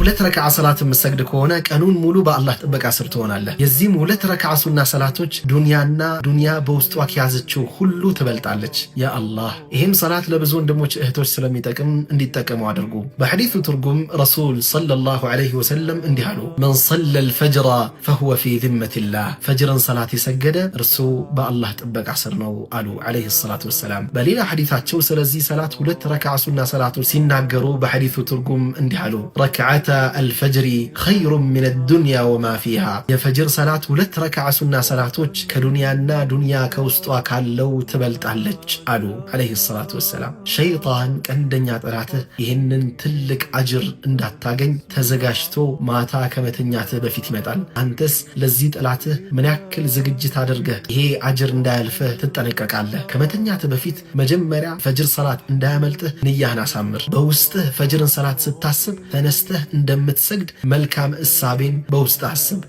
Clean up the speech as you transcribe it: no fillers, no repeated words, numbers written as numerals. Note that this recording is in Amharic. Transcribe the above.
ሁለት ረካዓ ሰላት መስገድ ከሆነ ቀኑን ሙሉ በአላህ ጥበቃ ስር ትሆናለህ። የዚህም ሁለት ረካዓ ሱና ሰላቶች ዱንያና ዱንያ በውስጧ ከያዘችው ሁሉ ትበልጣለች። ያ አላህ ይህም ሰላት ለብዙ ወንድሞች እህቶች ስለሚጠቅም እንዲጠቀሙ አድርጉ። በሐዲሱ ትርጉም ረሱል ሰለላሁ ዐለይሂ ወሰለም እንዲህ አሉ፣ መን ሰለል ፈጅራ ፈሁወ ፊ ዚመቲላህ፣ ፈጅርን ሰላት የሰገደ እርሱ በአላህ ጥበቃ ስር ነው አሉ ዐለይሂ ሰላቱ ወሰላም። በሌላ ሐዲታቸው ስለዚህ ሰላት ሁለት ረካዓ ሱና ሰላቶች ሲናገሩ በሐዲሱ ትርጉም እንዲህ አሉ፣ ረክዓታ አልፈጅሪ ኸይሩን ሚነ ዱንያ ወማ ፊሃ፣ የፈጅር ሰላት ሁለት ረካዓ ሱና ሰላቶች ከዱንያና ዱንያ ከውስጧ ካለው ትበልጣለች አሉ ዐለይሂ ሰላቱ ወሰላም። ሸይጣን ቀንደኛ ጠላትህ ይህንን ትልቅ አጅር እንዳታገኝ ተዘጋጅቶ ማታ ከመተኛትህ በፊት ይመጣል። አንተስ ለዚህ ጠላትህ ምን ያክል ዝግጅት አድርገህ ይሄ አጅር እንዳያልፍህ ትጠነቀቃለህ? ከመተኛትህ በፊት መጀመሪያ ፈጅር ሰላት እንዳያመልጥህ ንያህን አሳምር። በውስጥህ ፈጅርን ሰላት ስታስብ ተነስተህ እንደምትሰግድ መልካም እሳቤን በውስጥ አስብ።